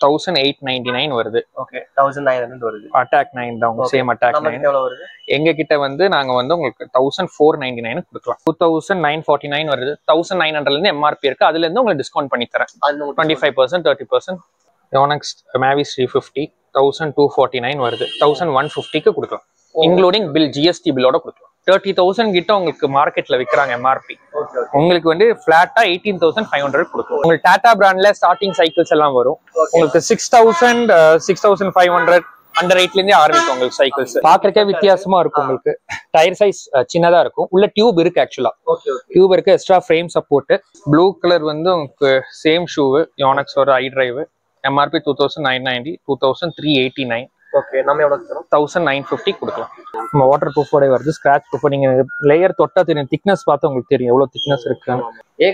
1899 வருது. ஓகே 1900 வருது. அட்டாக் 9 தான் சேம் அட்டாக் 9. நமக்கு எவ்வளவு வருது? எங்க கிட்ட வந்து நாங்க வந்து உங்களுக்கு 1499 கொடுக்கலாம். 2949 வருது. 1900ல இருந்து MRP இருக்கு. அதுல இருந்து உங்களுக்கு டிஸ்கவுண்ட் பண்ணி தரேன். 25% 30%. யோனக்ஸ் Mavic 350 1249 வருது. 1150க்கு கொடுக்கலாம். இன்க்ளூடிங் பில் GST பில்லோட கொடுக்கலாம். 30,000 கிட்ட உங்களுக்கு மார்க்கெட்ல விற்கிறாங்க MRP. உங்களுக்கு வந்து ஃபிளாட்டா 18,500 கொடுக்கும். உங்களுக்கு டாடா பிராண்ட்ல ஸ்டார்டிங் சைக்கிள்ஸ் எல்லாம் வரும். உங்களுக்கு 6,000 6,500 அந்த ரேட்ல இருந்தே ஆரம்பிக்கும் உங்களுக்கு சைக்கிள்ஸ். பாக்குறதுக்கே வித்தியாசமா இருக்கும். உங்களுக்கு டயர் சைஸ் சின்னதா இருக்கும். உள்ள டியூப் இருக்கு. ஆக்சுவலா டியூப் இருக்கு. Extra frame support. Blue colour வந்து உங்களுக்கு சேம் ஷூ யோனக்ஸோட ஐ டிரைவ். MRP 2,990 2,389. ஓகே நம்ம எவ்வளவு தரோம்? 1,950 கொடுக்கலாம். நம்ம வாட்டர் ப்ரூஃபோட வருது. Scratch proof. நீங்க லேயர் தொட்டா தெரியும். திக்னஸ் பார்த்தா உங்களுக்கு தெரியும் எவ்வளவு திக்னஸ் இருக்கு.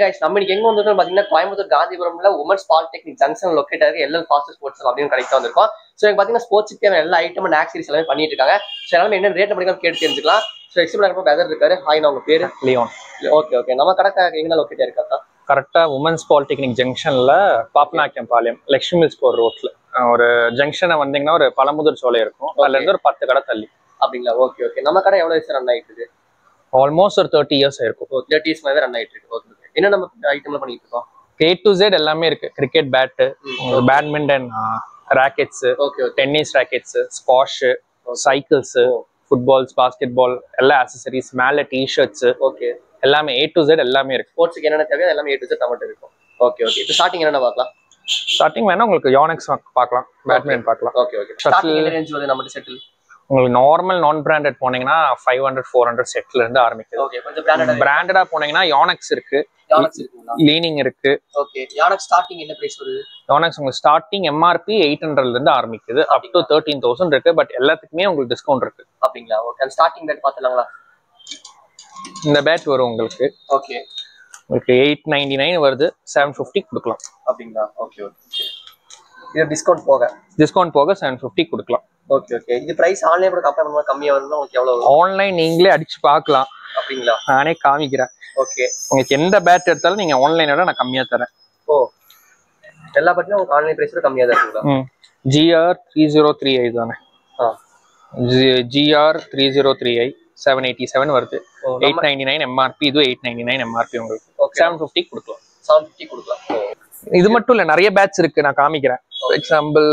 கைஸ் நம்ம இன்னைக்கு எங்க வந்திருக்கோம் பாத்தீங்கன்னா கோயம்புத்தூர் காந்திபுரம்ல உமன்ஸ் பாலிடெக்னிக் ஜங்ஷன் லொகேட் ஆகிருக்கு. எல்எல் ஃபாஸ்ட் ஸ்போர்ட்ஸ் அப்படின்னு கரெக்டா வந்திருக்கோம். ஸோ எனக்கு பாத்தீங்கன்னா ஸ்போர்ட்ஸ்க்கு எல்லா ஐட்டம் அண்ட் ஆக்சரிஸ் எல்லாமே பண்ணிட்டு இருக்காங்க. ஸோ எல்லாமே என்ன ரேட் பண்ணிக்கலாம் கேட்டு தெரிஞ்சுக்கலாம். ஸோ எக்ஸிபிள் பிரதர் இருக்காரு. ஹாய், நான் உங்க பேரு லியோன். ஓகே ஓகே நம்ம கடை எங்க லொகேட் ஆயிருக்கா? கரெக்டா உமன்ஸ் பாலிடெக்னிக் ஜங்ஷன்ல பாப்பநாயக்கம் பாளையம் லக்ஷ்மி மில்ஸ் போற ரோட்ல ஒரு ஜங்ஷனை வந்தீங்கன்னா ஒரு பழமுதிர் சோலை இருக்கும். அதுல இருந்து ஒரு 10 கடை தள்ளி. அப்படிங்களா? ஓகே ஓகே நம்ம கடை எவ்வளவு வருஷம் ரன் ஆயிட்டு இருக்கு? ஆல்மோஸ்ட் ஒரு 30 இயர்ஸ் இருக்கும். 30 இயர்ஸ் மேலே ரன் ஆயிட்டு இருக்கு. ஓகே என்ன நம்ம ஐட்டம்ல பண்ணிட்டு இருக்கோம்? A to Z எல்லாமே இருக்கு. Cricket bat, badminton rackets, tennis rackets, squash, cycles, footballs, basket ball எல்லா ஆக்சசரிஸ், மேல டி-ஷர்ட்ஸ், ஓகே எல்லாமே A to Z எல்லாமே இருக்கு. ஸ்போர்ட்ஸ்க்கு என்னென்ன தேவையோ எல்லாமே A to Z நம்மகிட்ட இருக்கும். ஓகே ஓகே இப்போ ஸ்டார்டிங் என்னென்ன பார்க்கலாம்? ஸ்டார்டிங் வேணா உங்களுக்கு யோனக்ஸ் பார்க்கலாம், பேட்மிண்டன் பார்க்கலாம். ஓகே ஓகே ஸ்டார்டிங் என்ன ரேஞ்ச் வருது நம்மகிட்ட செட்டில்? உங்களுக்கு நார்மல் நான் பிராண்டட் போனீங்கன்னா 500 400 செட்ல இருந்து ஆரம்பிக்குது. ஓகே கொஞ்சம் பிராண்டடா போனீங்கன்னா யோனக்ஸ் இருக்கு, லீனிங் இருக்கு. ஓகே யோனக்ஸ் ஸ்டார்டிங் என்ன பிரைஸ் வருது? யோனக்ஸ் உங்களுக்கு ஸ்டார்டிங் MRP 800ல இருந்து ஆரம்பிக்குது. அப் டு 13,000 இருக்கு. பட் எல்லாத்துக்குமே உங்களுக்கு டிஸ்கவுண்ட் இருக்கு. அப்படிங்களா? ஓகே ஸ்டார்டிங் பேட் பாத்துலாங்களா? இந்த பேட் வரும் உங்களுக்கு. ஓகே உங்களுக்கு 899 வருது. 750 கொடுக்கலாம். அப்படிங்களா? ஓகே ஓகே இது டிஸ்கவுண்ட் போக 750 கொடுக்கலாம். ஓகே ஓகே இது பிரைஸ் ஆன்லைன் கூட கம்பேர் பண்ணும்போது கம்மியா வரும்னா உங்களுக்கு எவ்வளவு வரும்? ஆன்லைன் நீங்களே அடிச்சு பார்க்கலாம். அப்படிங்களா? நானே காமிக்கிறேன். ஓகே உங்களுக்கு எந்த பேட் எடுத்தாலும் நீங்க ஆன்லைனோட நான் கம்மியா தரேன். ஓ எல்லா பேட்லயும் உங்களுக்கு ஆன்லைன் பிரைஸ் கம்மியா தான் இருக்குங்களா? GR 3038 தானே. GR 3038 787 வருது. 899 MRP. இது 899 MRP. உங்களுக்கு 750 கொடுக்கலாம். 750 கொடுக்கலாம். இது மட்டும் இல்ல, நிறைய பேட்ச் இருக்கு. நான் காமிக்கிறேன். ஃபார் எக்ஸாம்பிள்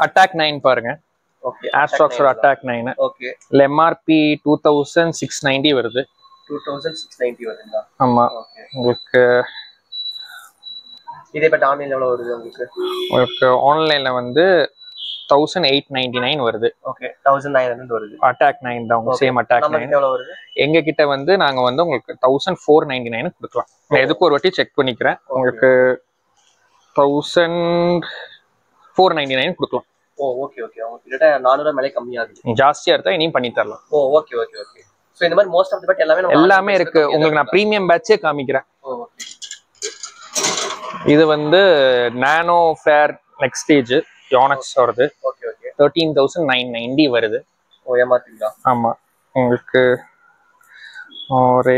அட்டாக் 9 பாருங்க. ஓகே ஆஸ்ட்ராக்ஸோட அட்டாக் 9. ஓகே இல்ல MRP 2690 வருது. 2690 வருதுங்களா? ஆமா. உங்களுக்கு இதே பட் ஆன்லைன்ல எவ்வளவு வருது உங்களுக்கு? உங்களுக்கு ஆன்லைன்ல வந்து 1899 வருது. ஓகே 1900 வருது. அட்டாக் 9 தான் சேம் அட்டாக் 9. நமக்கு எவ்வளவு வருது? எங்க கிட்ட வந்து நாங்க வந்து உங்களுக்கு 1499 கொடுக்கலாம். நான் எதுக்கு ஒரு வாட்டி செக் பண்ணிக்கிறேன். உங்களுக்கு 1499 கொடுக்கலாம். ஓ ஓகே ஓகே உங்களுக்கு கிட்ட 400 மேலே கம்மியாகுது. ஜாஸ்தியா இருந்தா இனியும் பண்ணி தரலாம். ஓ ஓகே ஓகே ஓகே சோ இந்த மாதிரி மோஸ்ட் ஆஃப் தி பேட் எல்லாமே இருக்கு. உங்களுக்கு நான் பிரீமியம் பேட்சே காமிக்கிறேன். ஓ ஓகே இது வந்து நானோ ஃபேர் நெக்ஸ்ட் ஸ்டேஜ் யோனக்ஸ் வருது. ஓகே ஓகே 13,990 வருது. ஓ ஏமாத்திங்களா? ஆமா. உங்களுக்கு ஒரு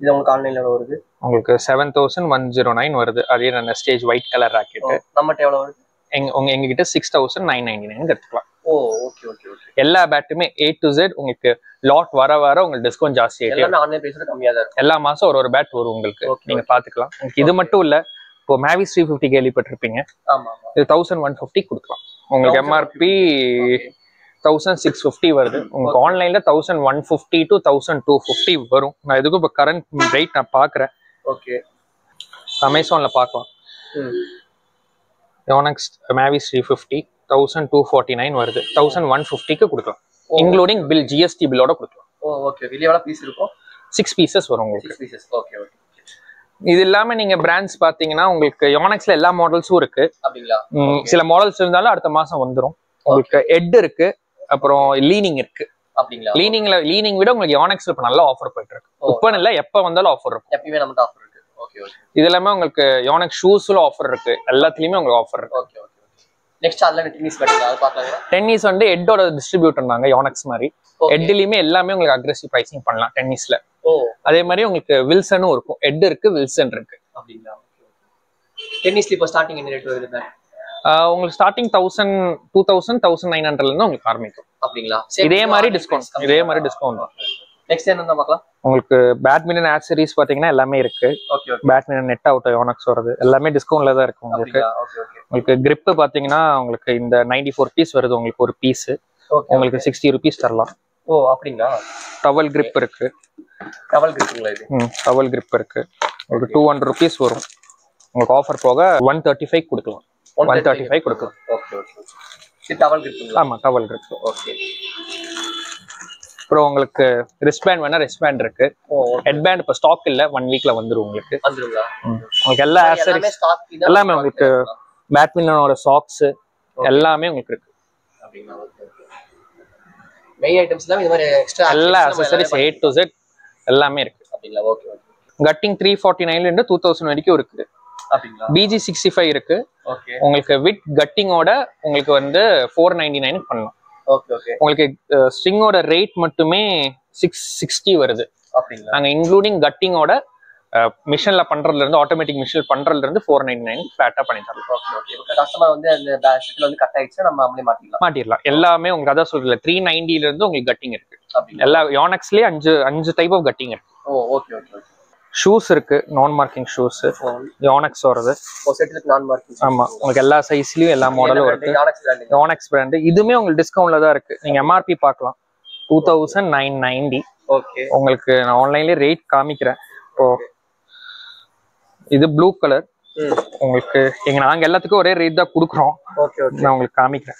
இது உங்களுக்கு ஆன்லைன்ல எவ்வளவு வருது? உங்களுக்கு 7,109 வருது. அதே அந்த ஸ்டேஜ் ஒயிட் கலர் ராக்கெட். நம்மட்ட எவ்வளவு வருது? எங்க கிட்ட 6,999 எடுத்துக்கலாம். ஓ ஓகே ஓகே ஓகே எல்லா பேட்டுமே A to Z உங்களுக்கு லாட் வர உங்களுக்கு டிஸ்கவுண்ட் ஜாஸ்தி ஆயிட்டே எல்லாமே ஆன்லைன் பிரைஸ் கம்மியா தான் இருக்கும். எல்லா மாசம் ஒரு பேட் வரும் உங்களுக்கு. நீங்க பாத்துக்கலாம். இது மட்டும் இல்ல, இப்போ Mavic 350 கேள்விப்பட்டிருப்பீங்க. ஆமா ஆமா. இது 1150 கொடுக்கலாம். உங்களுக்கு MRP 1650 வருது. உங்களுக்கு ஆன்லைன்ல 1150 to 1250 வரும். நான் இதுக்கு இப்போ கரண்ட் ரேட் நான் பாக்குறேன். ஓகே அமேசான்ல பார்க்கலாம். யோனக்ஸ் Mavic 350 1249 வருது. 1150க்கு கொடுக்கலாம். இன்க்ளூடிங் பில் GST பில்லோட கொடுக்கலாம். ஓ ஓகே வெளிய எவ்வளவு பீஸ் இருக்கும்? 6 பீசஸ் வரும் உங்களுக்கு. 6 பீசஸ். ஓகே ஓகே இது இல்லாம நீங்க பிராண்ட்ஸ் பாத்தீங்கன்னா உங்களுக்கு யோனக்ஸ்ல எல்லா மாடல்ஸும் இருக்கு. அப்படிங்களா? சில மாடல்ஸ் இருந்தாலும் அடுத்த மாசம் வந்துரும். உங்களுக்கு ஹெட் இருக்கு, அப்புறம் லீனிங் இருக்கு. அப்படிங்களா? லீனிங் விட உங்களுக்கு யோனக்ஸ்ல இப்ப நல்ல ஆஃபர் போயிட்டு இருக்கு. இப்ப இல்ல, எப்ப வந்தாலும் ஆஃபர் இருக்கும். எப்பவுமே நமக்கு ஆஃபர் இருக்கு. ஓகே ஓகே இது எல்லாமே உங்களுக்கு யோனக்ஸ் ஷூஸ்ல ஆஃபர் இருக்கு. எல்லாத்துலயுமே உங்களுக்கு ஆஃபர் இருக்கு. ஓகே ஓகே நெக்ஸ்ட் அதுல டென்னிஸ் பேட்டிங் அது பார்க்கலாமா? டென்னிஸ் வந்து ஹெட்டோட டிஸ்ட்ரிபியூட்டர் நாங்க யோனக்ஸ் மாதிரி. ஹெட்லயுமே எல்லாமே உங்களுக்கு அக்ரெசிவ் பிரைசிங் பண்ணலாம் டென்னிஸ்ல. அதே மாதிரி உங்களுக்கு வில்சனும் இருக்கும், ஹெட் இருக்கு, வில்சன் இருக்கு. அப்படிங்களா? டென்னிஸ்ல இப்போ ஸ்டார்டிங் என்ன ரேட் வருது? உங்களுக்கு ஸ்டார்டிங் 1000, 2000, 1900 இருந்து உங்களுக்கு ஆரம்பிக்கும். அப்படிங்களா? இதே மாதிரி டிஸ்கவுண்ட் தான். நெக்ஸ்ட் என்ன பார்க்கலாம்? உங்களுக்கு பேட்மிண்டன் ஆக்சரிஸ் பாத்தீங்கன்னா எல்லாமே இருக்கு. பேட்மிண்டன் நெட் அவுட் யோனக்ஸ் வருது, எல்லாமே டிஸ்கவுண்ட்ல தான் இருக்கு உங்களுக்கு. உங்களுக்கு கிரிப் பாத்தீங்கன்னா உங்களுக்கு இந்த 94 பீஸ் வருது உங்களுக்கு ஒரு பீஸ், உங்களுக்கு 60 rupees தரலாம். அப்படிங்களா? டவல் கிரிப் இருக்கு. டவல் கிரிப்புங்களா இது? டவல் கிரிப் இருக்கு. உங்களுக்கு 200 rupees வரும். உங்களுக்கு ஆஃபர் போக 135 கொடுக்கலாம். 135 கொடுக்கலாம். இது டவல் கிரிப்புங்களா? ஆமா, டவல் கிரிப். அப்புறம் உங்களுக்கு ரிஸ்ட்பேண்ட் வேணா ரிஸ்ட்பேண்ட் இருக்கு. ஹெட்பேண்ட் இப்போ ஸ்டாக் இல்ல, 1 வீக்ல வந்துரும் உங்களுக்கு. உங்களுக்கு எல்லா ஆக்சரிஸ் எல்லாமே உங்களுக்கு பேட்மிண்டனோட சாக்ஸ் எல்லாமே உங்களுக்கு இருக்கு. மெயின் ஐட்டம்ஸ் எல்லாம் இந்த மாதிரி எக்ஸ்ட்ரா எல்லா ஆக்சஸரீஸ் A to Z எல்லாமே இருக்கு. அப்படிங்களா? ஓகே. கட்டிங் 349 இருந்து 2000 வரைக்கும் இருக்கு. அப்படிங்களா? BG65 இருக்கு. ஓகே. உங்களுக்கு வித் கட்டிங்கோட உங்களுக்கு வந்து 499 பண்ணலாம். ஓகே. உங்களுக்கு ஸ்ட்ரிங்கோட ரேட் மட்டுமே 660 வருது. அப்படிங்களா? நாங்க இன்க்ளூடிங் கட்டிங்கோட மிஷின்ல பண்றதுல இருந்து, ஆட்டோமேட்டிக் மிஷின் பண்றதுல இருந்து 499 ஃபிளாட்டா பண்ணி தரலாம். ஓகே. கஸ்டமர் வந்து அந்த செட்ல வந்து கட் ஆயிடுச்சு, நம்ம அப்படியே மாட்டிடலாம். எல்லாமே உங்களுக்கு அதான் சொல்றல 390 ல இருந்து உங்களுக்கு கட்டிங் இருக்கு. எல்லா யோனக்ஸ்லயே 5 டைப் ஆஃப் கட்டிங் இருக்கு. ஓகே. ஷூஸ் இருக்கு, நான் மார்க்கிங் ஷூஸ் யோனக்ஸ் வருது. செட்ல நான் மார்க்கிங். ஆமா, உங்களுக்கு எல்லா சைஸ்லயும் எல்லா மாடலும் இருக்கு. யோனக்ஸ் பிராண்ட் இதுமே உங்களுக்கு டிஸ்கவுண்ட்ல தான் இருக்கு. நீங்க MRP பார்க்கலாம் 2990. ஓகே. உங்களுக்கு நான் ஆன்லைன்லயே ரேட் காமிக்கிறேன். இப்போ இது ப்ளூ கலர். உங்களுக்கு நாங்க எல்லாத்துக்கும் ஒரே ரேட் தான் கொடுக்குறோம். நான் உங்களுக்கு காமிக்கிறேன்.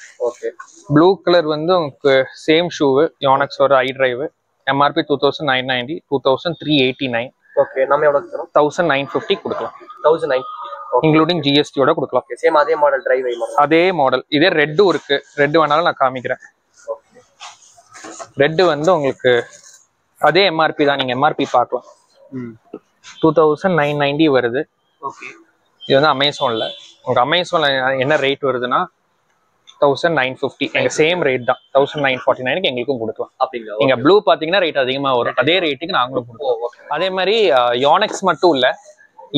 ப்ளூ கலர் வந்து உங்களுக்கு சேம் ஷூ யோனக்ஸோட ஐ டிரைவ். MRP 2990, 2389. ஓகே. நம்ம எவ்வளவு தரோம்? 1950 கொடுக்கலாம். 1950 இன்க்ளூடிங் GST ஓட கொடுக்கலாம். சேம் அதே மாடல் டிரைவ் அதே மாடல். இதே ரெட்டும் இருக்கு. ரெட் வேணாலும் நான் காமிக்கிறேன். ரெட் வந்து உங்களுக்கு அதே MRP தான், நீங்க MRP பார்க்கலாம். 2990 வருது. ஓகே. இது வந்து அமேசான்ல. உங்களுக்கு அமேசான்ல என்ன ரேட் வருதுன்னா 1950. எங்க சேம் ரேட் தான் 1949 எங்களுக்கும் கொடுக்கலாம். அப்படிங்களா? நீங்க ப்ளூ பாத்தீங்கன்னா ரேட் அதிகமா வரும், அதே ரேட்டுக்கு நாங்களும் கொடுப்போம். அதே மாதிரி யோனக்ஸ் மட்டும் இல்ல,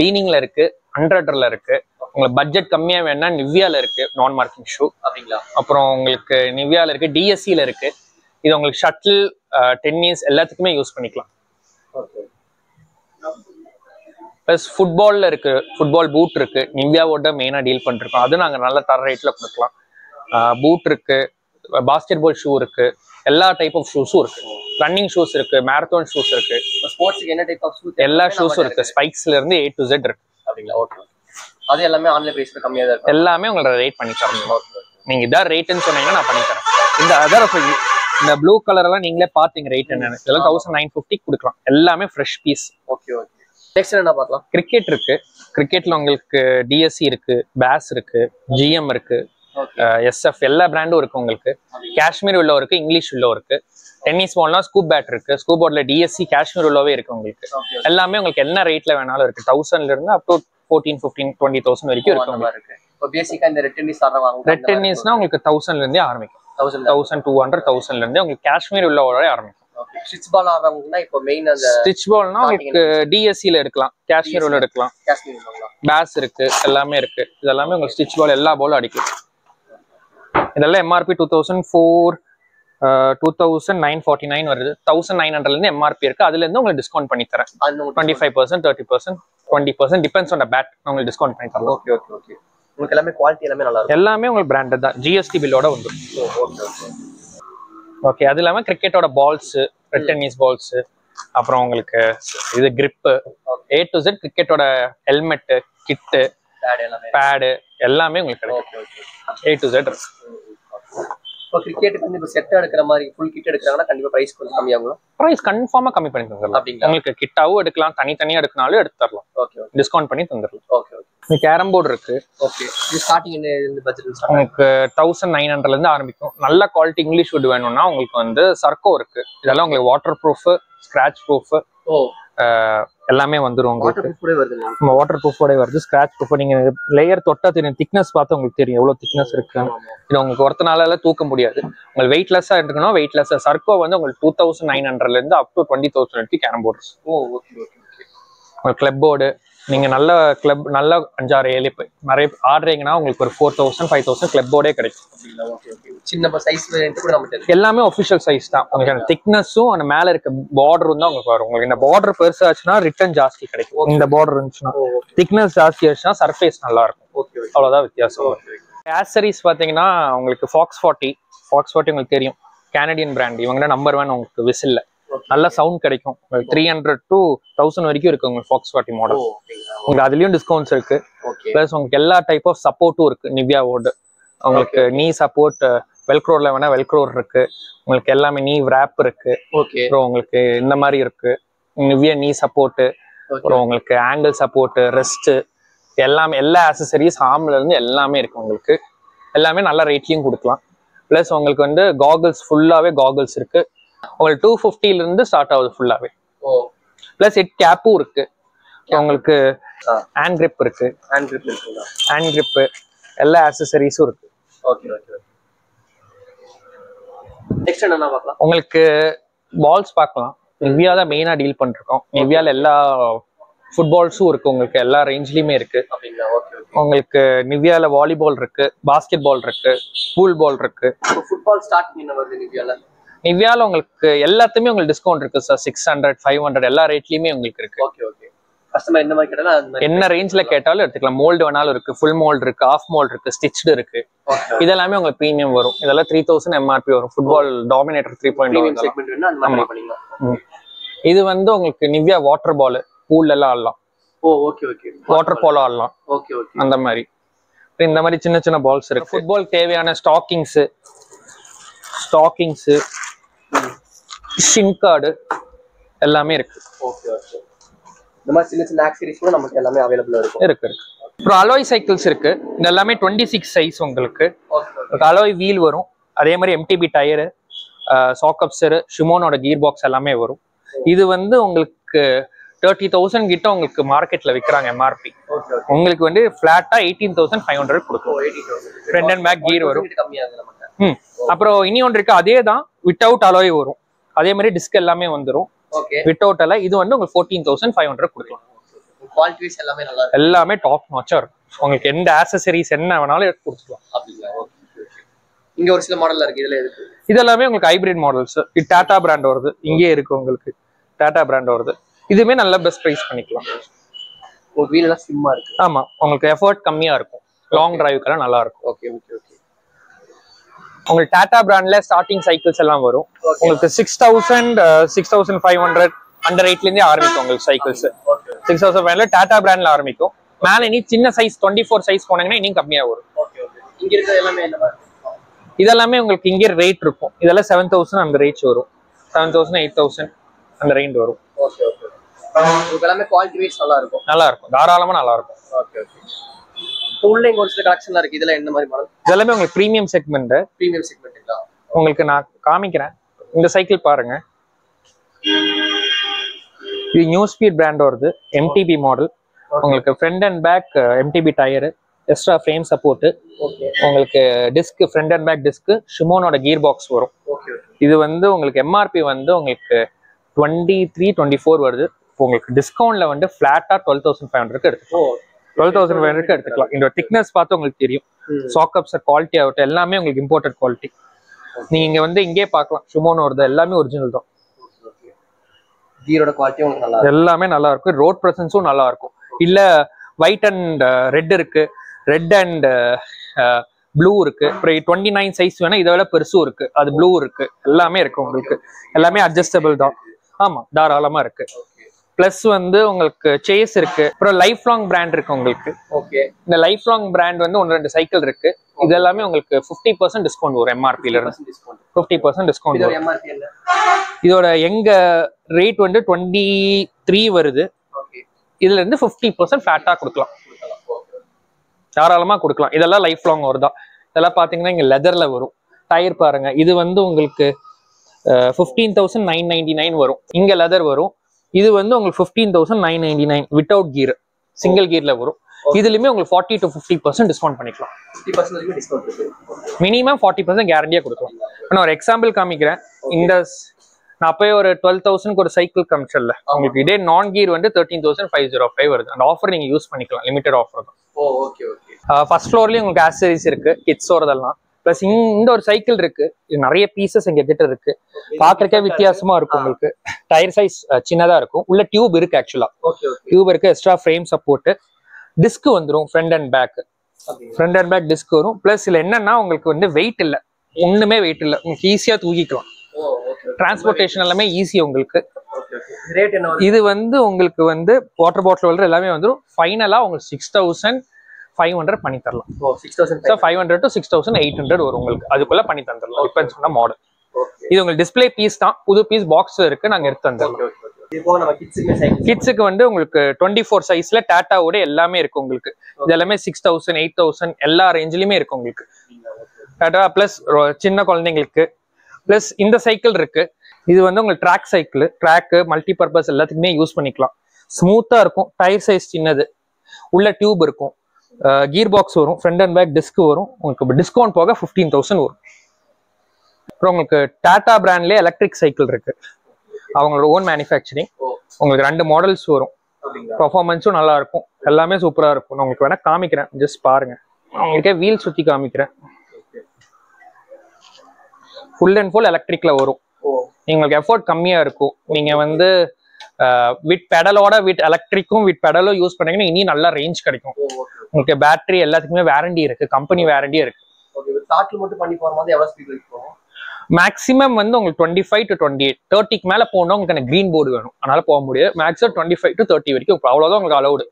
லீனிங்ல இருக்கு, 100ல இருக்கு. உங்களுக்கு பட்ஜெட் கம்மியா வேணா நிவ்யால இருக்கு நான் மார்க்கிங் ஷூ. அப்படிங்களா? அப்புறம் உங்களுக்கு நிவ்யால இருக்கு, DSCல இருக்கு. இது உங்களுக்கு ஷட்டில், டென்னிஸ் எல்லாத்துக்குமே யூஸ் பண்ணிக்கலாம். பிளஸ் ஃபுட்பால்ல இருக்கு, ஃபுட்பால் பூட் இருக்கு. நிவ்யாவோட மெயினா டீல் பண்ணிருக்கோம், அது நாங்க நல்ல தர ரேட்ல கொடுக்கலாம். பூட் இருக்கு, பாஸ்கெட் பால் ஷூ இருக்கு, எல்லா டைப் ஆஃப் ஷூஸும் இருக்கு. ரன்னிங் ஷூஸ் இருக்கு, மேரத்தான் ஷூஸ் இருக்கு. ஸ்போர்ட்ஸ்க்கு என்ன டைப் ஆஃப் ஷூ? எல்லா ஷூஸும் இருக்கு, ஸ்பைக்ஸ்ல இருந்து A to Z இருக்கு. அப்படிங்களா? ஓகே. அது எல்லாமே ஆன்லைன் பிரைஸ்ல கம்மியா தான் இருக்கு. எல்லாமே உங்களுக்கு ரேட் பண்ணி தரணும். நீங்க இதான் ரேட்னு சொன்னீங்கன்னா நான் பண்ணி தரேன். இந்த அதர் இந்த ப்ளூ கலர் எல்லாம் நீங்களே பாத்தீங்க ரேட் என்னன்னு. இதெல்லாம் 1950 கொடுக்கலாம். எல்லாமே ஃப்ரெஷ் பீஸ். ஓகே. நெக்ஸ்ட் என்ன பார்க்கலாம்? கிரிக்கெட் இருக்கு. கிரிக்கெட்ல உங்களுக்கு DSC இருக்கு, பேஸ் இருக்கு, GM இருக்கு, SF எல்லா பிராண்டும் இருக்கு. உங்களுக்கு காஷ்மீர் உள்ளோ இருக்கு, இங்கிலீஷ் உள்ளோ இருக்கு. டென்னிஸ் பால்னா ஸ்கூப் பேட் இருக்கு. ஸ்கூப் பேட்ல DSC காஷ்மீர் உள்ளவே இருக்கு. உங்களுக்கு எல்லாமே உங்களுக்கு என்ன ரேட்ல வேணாலும் இருக்கு. 1000ல இருந்து அப் டு 14, 15, 20,000 வரைக்கும் இருக்கு. இப்போ பேசிக்கா இந்த ரெட் டென்னிஸ் ஆடுறவங்க, ரெட் டென்னிஸ்னா உங்களுக்கு 1000ல இருந்தே ஆரம்பிக்கும். 1200, 1000ல இருந்தே உங்களுக்கு காஷ்மீர் உள்ளவோட ஆரம்பிக்கும். ஸ்டிச் பால் ஆடுறவங்கன்னா இப்போ மெயின் அந்த ஸ்டிச் பால்னா உங்களுக்கு DSCல எடுக்கலாம், காஷ்மீர் உள்ள எடுக்கலாம், பேஸ் இருக்கு, எல்லாமே இருக்கு. இதெல்லாமே உங்களுக்கு ஸ்டிச் பால் எல்லா பாலும் அடிக்கும். இதெல்லாம் MRP 2949 வருது. 1900ல இருந்து MRP இருக்கு. அதுல இருந்து உங்களுக்கு டிஸ்கவுண்ட் பண்ணி தரேன். 25%, 30%, 20% டிபெண்ட்ஸ் ஆன் தி பேட். உங்களுக்கு டிஸ்கவுண்ட் பண்ணி தரலாம். ஓகே. உங்களுக்கு எல்லாமே குவாலிட்டி எல்லாமே நல்லா இருக்கும். எல்லாமே உங்களுக்கு பிராண்டட் தான், GST பில்லோட வந்துடும். ஓகே. அது இல்லாம கிரிக்கெட்டோட பால்ஸ், ரெட் டென்னிஸ் பால்ஸ், அப்புறம் உங்களுக்கு இது கிரிப், A to Z கிரிக்கெட்டோட ஹெல்மெட், கிட்டு, பேடு எல்லாமே உங்களுக்கு கிடைக்கும். A to Z. இப்போ கிரிக்கெட்டுக்கு வந்து இப்போ செட் எடுக்கிற மாதிரி ஃபுல் கிட் எடுக்கறாங்கன்னா கண்டிப்பா பிரைஸ் கொஞ்சம் கம்மியாகும். பிரைஸ் கன்ஃபார்மா கம்மி பண்ணி தந்துடலாம். உங்களுக்கு கிட்டாவும் எடுக்கலாம், தனித்தனியா எடுக்கனாலும் எடுத்து தரலாம். ஓகே. டிஸ்கவுண்ட் பண்ணி தந்துடலாம். ஓகே. கேரம் போர்டு இருக்கு. ஓகே. இது ஸ்டார்டிங் என்ன பட்ஜெட்? உங்களுக்கு 1900ல இருந்து ஆரம்பிக்கும். நல்ல குவாலிட்டி இங்கிலீஷ் வுட் வேணும்னா உங்களுக்கு வந்து சர்க்கோ இருக்கு. இதெல்லாம் உங்களுக்கு வாட்டர் ப்ரூஃப், ஸ்கிராட்ச் ப்ரூஃப், எல்லாமே வந்துரும் உங்களுக்கு. வாட்டர் ப்ரூஃபோட வருது, ஸ்கிராச் ப்ரூஃப். நீங்க லேயர் தொட்டா தெரியும், திக்னஸ் பார்த்தா உங்களுக்கு தெரியும் எவ்வளவு திக்னஸ் இருக்கு. இது உங்களுக்கு ஒருத்த நாளால தூக்க முடியாது. உங்களுக்கு வெயிட்லெஸ்ஸா இருக்கணும். வெயிட்லெஸ்ஸா சர்க்கோ வந்து உங்களுக்கு 2900 இருந்து அப் டு 20,000 வரைக்கும் கேரம் போர்டு. உங்களுக்கு கிளப் போர்டு நீங்க நல்ல கிளப் நல்ல 5-6-7 நிறைய ஆடுறீங்கன்னா உங்களுக்கு ஒரு 4,000 5,000 கிளப் போர்டே கிடைக்கும். சின்ன சைஸ் எல்லாமே ஒபிஷியல் சைஸ் தான். உங்களுக்கு திக்னஸும் அந்த மேல இருக்க பார்டரும் தான் உங்களுக்கு வரும். உங்களுக்கு இந்த பார்டர் பெருசாச்சுன்னா ரிட்டர்ன் ஜாஸ்தி கிடைக்கும். இந்த பார்டர் இருந்துச்சுன்னா திக்னஸ் ஜாஸ்தி ஆச்சுன்னா சர்ஃபேஸ் நல்லா இருக்கும். அவ்வளவுதான் வித்தியாசம். ஆக்சரிஸ் பாத்தீங்கன்னா உங்களுக்கு ஃபாக்ஸ் 40 உங்களுக்கு தெரியும், கனடியன் பிராண்ட். இவங்க நம்பர் 1 உங்களுக்கு விசில்ல நல்ல சவுண்ட் கிடைக்கும். 300 to 1000 வரைக்கும் இருக்கு உங்களுக்கு ஃபாக்ஸ் 40 மாடல். உங்களுக்கு அதுலயும் டிஸ்கவுண்ட்ஸ் இருக்கு. பிளஸ் உங்களுக்கு எல்லா டைப் ஆஃப் சப்போர்ட்டும் இருக்கு. நிவ்யாவோட உங்களுக்கு நீ சப்போர்ட், வெல்க்ரோல வேணா வெல்க்ரோ இருக்கு. உங்களுக்கு எல்லாமே நீ விராப் இருக்கு. அப்புறம் உங்களுக்கு இந்த மாதிரி இருக்கு நிவ்யா நீ சப்போர்ட். அப்புறம் உங்களுக்கு ஆங்கிள் சப்போர்ட், ரெஸ்ட் எல்லாமே, எல்லா ஆக்சசரிஸ் ஆம்ல இருந்து எல்லாமே இருக்கு. உங்களுக்கு எல்லாமே நல்ல ரேட்லயும் கொடுக்கலாம். பிளஸ் உங்களுக்கு வந்து காகல்ஸ் ஃபுல்லாவே காகல்ஸ் இருக்கு. உங்களுக்கு 250 இருந்து ஸ்டார்ட் ஆகுது ஃபுல்லாவே. பிளஸ் ஹெட் கேப்பும் இருக்கு. உங்களுக்கு ஹேண்ட் கிரிப் இருக்கு. ஹேண்ட் கிரிப் எல்லா ஆக்சசரிஸும் இருக்கு. உங்களுக்கு பால்ஸ் பார்க்கலாம். நிவ்யா தான் மெயினா டீல் பண்ணிருக்கோம். நிவ்யால எல்லா ஃபுட்பால்ஸும் இருக்கு. உங்களுக்கு எல்லா ரேஞ்ச்லயுமே இருக்கு. உங்களுக்கு நிவ்யால வாலிபால் இருக்கு, பாஸ்கெட் பால் இருக்கு, பூல் பால் இருக்கு. ஃபுட்பால் ஸ்டார்ட் என்ன வருது நிவ்யால? நிவ்யால உங்களுக்கு எல்லாத்துமே உங்களுக்கு டிஸ்கவுண்ட் இருக்கு சார். 600 500 எல்லா ரேட்லயுமே உங்களுக்கு இருக்கு. கஸ்டமர் என்ன மாதிரி கேட்டாலும் என்ன ரேஞ்ச்ல கேட்டாலும் எடுத்துக்கலாம். மோல்டு வேணாலும் இருக்கு, ஃபுல் மோல்டு இருக்கு, ஆஃப் மோல்டு இருக்கு, ஸ்டிச்டு இருக்கு. இதெல்லாமே உங்களுக்கு பிரீமியம் வரும். இதெல்லாம் 3000 MRP வரும். Football dominator 3.0. இது வந்து உங்களுக்கு நிவ்யா வாட்டர் பால் பூல்ல எல்லாம் ஆடலாம். வாட்டர் போலோ ஆடலாம். அந்த மாதிரி இந்த மாதிரி சின்ன சின்ன பால்ஸ் இருக்கு. ஃபுட்பால் தேவையான ஸ்டாக்கிங்ஸ் ஷின் கார்டு எல்லாமே இருக்கு. இந்த மாதிரி சின்ன சின்ன ஆக்சரிஸ் கூட நமக்கு எல்லாமே அவைலபிளா இருக்கு. அப்புறம் அலாய் சைக்கிள்ஸ் இருக்கு. இது எல்லாமே 26 சைஸ் உங்களுக்கு. அலாய் வீல் வரும். அதே மாதிரி MTB டயரு, சாக்கப்சர், ஷிமோனோட கீர் பாக்ஸ் எல்லாமே வரும். இது வந்து உங்களுக்கு 30,000 கிட்ட உங்களுக்கு மார்க்கெட்ல விற்கிறாங்க MRP. உங்களுக்கு வந்து பிளாட்டா 18,500 கொடுக்கும். ஃப்ரண்ட் அண்ட் பேக் கீர் வரும். அப்புறம் இனி ஒன்று இருக்கு, அதே தான் வித்தவுட் அலாய் வரும். அதே மாதிரி டிஸ்க் எல்லாமே வந்துடும் வித்தவுட் அலாய். இது வந்து உங்களுக்கு 14,500 கொடுக்கலாம். குவாலிட்டிஸ் எல்லாமே நல்லா இருக்கு. எல்லாமே டாப் நாச்சா இருக்கும். உங்களுக்கு எந்த ஆக்சசரிஸ் என்ன வேணாலும் எடுத்து கொடுத்துக்கலாம். இங்க ஒரு சில மாடல்ல இருக்கு. இதுல இருக்கு. இதெல்லாமே உங்களுக்கு ஹைபிரிட் மாடல்ஸ். இது டாடா பிராண்ட் வருது. இங்கே இருக்கு உங்களுக்கு டாடா பிராண்ட் வருது. இதுவுமே நல்ல பெஸ்ட் பிரைஸ் பண்ணிக்கலாம். ஒரு வீல் எல்லாம் ஸ்லிம்மா இருக்கு. ஆமா, உங்களுக்கு எஃபோர்ட் கம்மியா இருக்கும். லாங் டிரைவுக்கெல்லாம் நல்லா இருக்கும். உங்களுக்கு டாடா பிராண்ட்ல ஸ்டார்டிங் சைக்கிள்ஸ் எல்லாம் வரும். உங்களுக்கு 6,000 6,500 அந்த ரேட்ல இருந்தே ஆரம்பிக்கும். உங்களுக்கு சைக்கிள்ஸ் 6,500 டாடா பிராண்ட்ல ஆரம்பிக்கும். மேல இனி சின்ன சைஸ் 24 சைஸ் போனீங்கன்னா இன்னும் கம்மியா வரும். இங்க இருக்கிறது எல்லாமே என்ன மாதிரி? இதெல்லாமே உங்களுக்கு இங்கே ரேட் இருக்கும். இதெல்லாம் 7,000 அந்த ரேஞ்ச் வரும். 7,000 8,000 அந்த ரேஞ்ச் வரும். எல்லாமே குவாலிட்டி வைஸ் நல்லா இருக்கும். நல்லா இருக்கும், தாராளமா நல்லா இருக்கும். உள்ள இங்க ஒரு சில கலெக்ஷன்லாம் இருக்கு. இதெல்லாம் என்ன மாதிரி மாடல்? இதெல்லாமே உங்களுக்கு பிரீமியம் செக்மெண்ட். உங்களுக்கு நான் காமிக்கிறேன். இந்த சைக்கிள் பாருங்க. இது நியூ ஸ்பீட் பிராண்ட் வருது. MTB model. உங்களுக்கு front and back MTB tyre, extra frame support, உங்களுக்கு disc front and back disc, ஷிமோனோட கீர் பாக்ஸ் வரும். இது வந்து உங்களுக்கு MRP வந்து உங்களுக்கு 23-24 வருது. உங்களுக்கு டிஸ்கவுண்ட்ல வந்து ஃபிளாட்டா 12,500 எடுத்துக்கலாம். 12,500 எடுத்துக்கலாம். இந்த திக்னஸ் பார்த்து உங்களுக்கு தெரியும். சாக்கப்ஸ் குவாலிட்டி ஆகட்டும் எல்லாமே உங்களுக்கு இம்போர்ட்டட் குவாலிட்டி. நீங்க வந்து இங்கே பார்க்கலாம். ஷிமோனோ வருது, எல்லாமே ஒரிஜினல் தான். கீரோட குவாலிட்டி நல்லா எல்லாமே நல்லா இருக்கும். ரோட் பிரசன்ஸும் நல்லா இருக்கும். இல்ல ஒயிட் அண்ட் ரெட் இருக்கு, ரெட் அண்ட் ப்ளூ இருக்கு. அப்புறம் 29 சைஸ் வேணா இதை விட பெருசும் இருக்கு. அது ப்ளூ இருக்கு. எல்லாமே இருக்கு உங்களுக்கு. எல்லாமே அட்ஜஸ்டபிள் தான். ஆமா, தாராளமா இருக்கு. பிளஸ் வந்து உங்களுக்கு சேஸ் இருக்கு. அப்புறம் லைஃப் லாங் பிராண்ட் இருக்கு உங்களுக்கு. இந்த லைஃப் லாங் பிராண்ட் வந்து 1-2 சைக்கிள் இருக்கு. இது எல்லாமே உங்களுக்கு 50% டிஸ்கவுண்ட் வரும். MRPல இருந்து 50% டிஸ்கவுண்ட் வரும். இதோட எங்க ரேட் வந்து 23 வருது. இதுல இருந்து 50% ஃபிளாட்டா கொடுக்கலாம். தாராளமா கொடுக்கலாம். இதெல்லாம் லைஃப் லாங் வருதா. இதெல்லாம் பாத்தீங்கன்னா இங்க லெதர்ல வரும். டயர் பாருங்க. இது வந்து உங்களுக்கு 15,999 வரும். இங்க லெதர் வரும். இது வந்து உங்களுக்கு 15,999 வித்தவுட் கீர், சிங்கிள் கீர்ல வரும். இதுலயுமே உங்களுக்கு 40 to 50% டிஸ்கவுண்ட் பண்ணிக்கலாம். 50% வரைக்கும் டிஸ்கவுண்ட் இருக்கு. மினிமம் 40% கேரண்டியா கொடுக்கலாம். நான் ஒரு எக்ஸாம்பிள் காமிக்கிறேன். இந்த நான் அப்பயே ஒரு 12,000 ஒரு சைக்கிள் காமிச்சல, உங்களுக்கு இதே நான் கீர் வந்து 13,505 வருது. அந்த ஆஃபர் நீங்க யூஸ் பண்ணிக்கலாம், லிமிடெட் ஆஃபர் தான். Okay okay. ஃபர்ஸ்ட் ஃப்ளோர்லயும் உங்களுக்கு ஆக்சசரிஸ் இருக்கு, கிட்ஸோடதெல்லாம். பிளஸ் இந்த ஒரு சைக்கிள் இருக்கு, இது நிறைய பீசஸ் எங்க கிட்ட இருக்கு. பாக்குறதுக்கே வித்தியாசமா இருக்கும். உங்களுக்கு டயர் சைஸ் சின்னதா இருக்கும், உள்ள டியூப் இருக்கு. ஆக்சுவலா டியூப் இருக்கு, எக்ஸ்ட்ரா ஃப்ரேம் சப்போர்ட், டிஸ்க் வந்துடும் front and back. Front and back disc வரும். பிளஸ் இதுல என்னன்னா உங்களுக்கு வந்து வெயிட் இல்ல, ஒண்ணுமே வெயிட் இல்ல, உங்களுக்கு ஈஸியா தூக்கிக்கலாம். டிரான்ஸ்போர்டேஷன் எல்லாமே ஈஸி உங்களுக்கு. இது வந்து உங்களுக்கு வந்து வாட்டர் பாட்டில் எல்லாமே வந்துடும். ஃபைனலா உங்களுக்கு 6,500 பண்ணி தரலாம். 6,500 to 6,800 வரும் உங்களுக்கு, அதுக்குள்ள பண்ணி தந்துடலாம். Depends on model. இது உங்களுக்கு டிஸ்பிளே பீஸ் தான், புது பீஸ் பாக்ஸ் இருக்கு, நாங்க எடுத்து தந்துடலாம். கிட்ஸுக்கு வந்து உங்களுக்கு 24 சைஸ்ல டாட்டாவோட எல்லாமே இருக்கு உங்களுக்கு. இது எல்லாமே 6,000 8,000 எல்லா ரேஞ்சிலுமே இருக்கு உங்களுக்கு டாட்டா. பிளஸ் சின்ன குழந்தைங்களுக்கு பிளஸ் இந்த சைக்கிள் இருக்கு. இது வந்து உங்களுக்கு track cycle, track multi purpose எல்லாத்துக்குமே யூஸ் பண்ணிக்கலாம். ஸ்மூத்தா இருக்கும், டயர் சைஸ் சின்னது, உள்ள டியூப் இருக்கும், கீர் பாக்ஸ் வரும், ஃப்ரண்ட் அண்ட் பேக் டிஸ்க் வரும். உங்களுக்கு டிஸ்கவுண்ட் போக 15,000 வரும். அப்புறம் உங்களுக்கு டாடா பிராண்ட்லயே எலக்ட்ரிக் சைக்கிள் இருக்கு, அவங்களோட ஓன் மேனுஃபேக்சரிங். உங்களுக்கு 2 மாடல்ஸ் வரும். பர்ஃபார்மன்ஸும் நல்லா இருக்கும், எல்லாமே சூப்பரா இருக்கும். நான் உங்களுக்கு வேணா காமிக்கிறேன், ஜஸ்ட் பாருங்க. உங்களுக்கே வீல் சுத்தி காமிக்கிறேன். ஃபுல் அண்ட் ஃபுல் எலக்ட்ரிக்ல வரும். உங்களுக்கு எஃபோர்ட் கம்மியா இருக்கும். நீங்க வந்து வித் பெடலோட வித் எலக்ட்ரிக்கும் வித் பெடலும் யூஸ் பண்ணீங்கன்னா இனி நல்லா ரேஞ்ச் கிடைக்கும். உங்களுக்கு பேட்டரி எல்லாத்துக்குமே வாரண்டி இருக்கு, கம்பெனி வாரண்டியே இருக்கு. மேக்ஸிமம் வந்து உங்களுக்கு 25 to 28, 30க்கு மேல போனா உங்களுக்கு கிரீன் போர்டு வேணும், அதனால போக முடியாது. மேக்ஸிமம் 25 to 30 வரைக்கும் அவ்வளவுதான் உங்களுக்கு அலௌடு.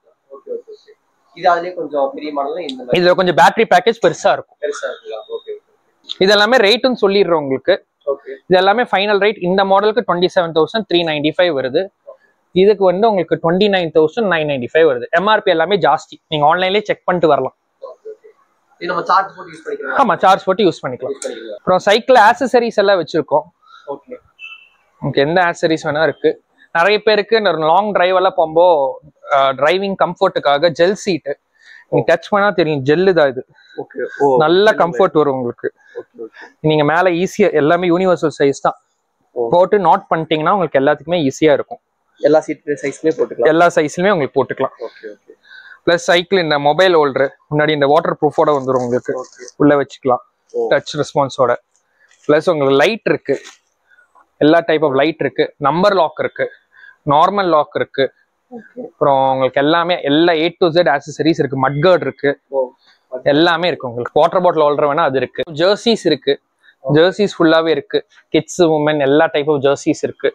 இதுல கொஞ்சம் பேட்டரி பேக்கேஜ் பெருசா இருக்கும். இது எல்லாமே ரேட்னு சொல்லிடுறோம் உங்களுக்கு. இது எல்லாமே ஃபைனல் ரேட். இந்த மாடலுக்கு 27,395 வருது. இதுக்கு வந்து உங்களுக்கு 29,995 வருது. எம்ஆர்பி எல்லாமே ஜாஸ்தி, நீங்க ஆன்லைன்லயே செக் பண்ணிட்டு வரலாம். ஆமா, சார்ஜ் போட்டு யூஸ் பண்ணிக்கலாம். அப்புறம் சைக்கிள் ஆக்சசரிஸ் எல்லாம் வச்சிருக்கோம். உங்களுக்கு எந்த ஆக்சசரிஸ் வேணா இருக்கு. நிறைய பேருக்கு லாங் டிரைவ் எல்லாம் போகும்போது டிரைவிங் கம்ஃபர்ட்டுக்காக ஜெல் சீட்டு, நீங்க டச் பண்ணா தெரியும், ஜெல்லு தான் இது. நல்ல கம்ஃபர்ட் வரும் உங்களுக்கு. நீங்க மேல ஈஸியா எல்லாமே யூனிவர்சல் சைஸ் தான், போட்டு நோட் பண்ணிட்டீங்கன்னா உங்களுக்கு எல்லாத்துக்குமே ஈஸியா இருக்கும். எல்லா சீட் சைஸ்லயே போட்டுக்கலாம், எல்லா சைஸ்லயுமே உங்களுக்கு போட்டுக்கலாம். பிளஸ் சைக்கிள் இந்த மொபைல் ஹோல்டர் முன்னாடி இந்த வாட்டர் ப்ரூஃபோட வந்துடும் உங்களுக்கு, உள்ள வச்சுக்கலாம் டச் ரெஸ்பான்ஸோட. பிளஸ் உங்களுக்கு லைட் இருக்கு, எல்லா டைப் ஆஃப் லைட் இருக்கு. நம்பர் லாக் இருக்கு, நார்மல் லாக் இருக்கு. அப்புறம் உங்களுக்கு எல்லாமே எல்லா A to Z ஆக்சசரிஸ் இருக்கு. மட்கார்ட் இருக்கு, எல்லாமே இருக்கு உங்களுக்கு. வாட்டர் பாட்டில் ஹோல்டர் வேணா அது இருக்கு. ஜெர்சிஸ் இருக்கு, ஜெர்சிஸ் ஃபுல்லாவே இருக்கு. கிட்ஸ் உமன் எல்லா டைப் ஆஃப் ஜெர்சிஸ் இருக்கு.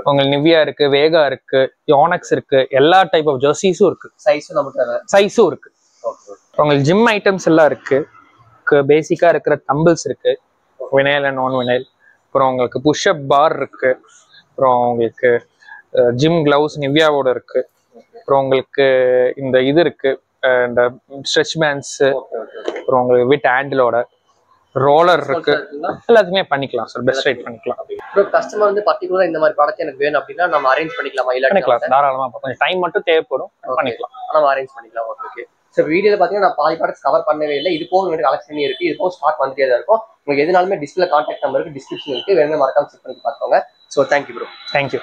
உங்களுக்கு நிவியா இருக்கு, வேகா இருக்கு, யோனக்ஸ் இருக்கு, எல்லா டைப் ஆஃப் ஜெர்சிஸும் இருக்கு. சைஸும் இருக்கு. உங்களுக்கு ஜிம் ஐட்டம்ஸ் எல்லாம் இருக்கு. பேசிக்கா இருக்கிற தம்பிள்ஸ் இருக்கு, வினைல் அண்ட் நான் வினைல். அப்புறம் உங்களுக்கு புஷ்அப் பார் இருக்கு. அப்புறம் உங்களுக்கு ஜிம் கிளவுஸ் நிவியாவோட இருக்கு. அப்புறம் உங்களுக்கு இந்த இது இருக்கு, இந்த ஸ்ட்ரெச் பேண்ட்ஸ். அப்புறம் உங்களுக்கு வித் ஹேண்டிலோட ரோலர் இருக்கு. எல்லாத்துக்குமே பண்ணிக்கலாம் சார், பெஸ்ட் ரைட் பண்ணிக்கலாம். கஸ்டமர் வந்து பர்టిక్యులரா இந்த மாதிரி ப்ராடக்ட் எனக்கு வேணும் அப்படின்னா நம்ம அரேஞ்ச் பண்ணிக்கலாமா? இல்ல பண்ணிக்கலாம் தாராளமா, கொஞ்சம் டைம் மட்டும் தேவைப்படும், பண்ணிக்கலாம். நம்ம அரேஞ்ச் பண்ணிக்கலாம். ஓகே. ஸோ வீடியோல பாத்தீங்கன்னா நான் பாதி ப்ராடக்ட்ஸ் கவர் பண்ணவே இல்லை. இது போக எனக்கு கலெக்ஷன் இருக்கு, இது போக ஸ்டாக் வந்துட்டே தான் இருக்கும். உங்களுக்கு எதுனாலுமே டிஸ்பிளே கான்டாக்ட் நம்பருக்கு டிஸ்கிரிப்ஷன் இருக்கு, வேணுமே மறக்காம செக் பண்ணி பார்த்துக்கோங்க. So thank you bro. தேங்க்யூ.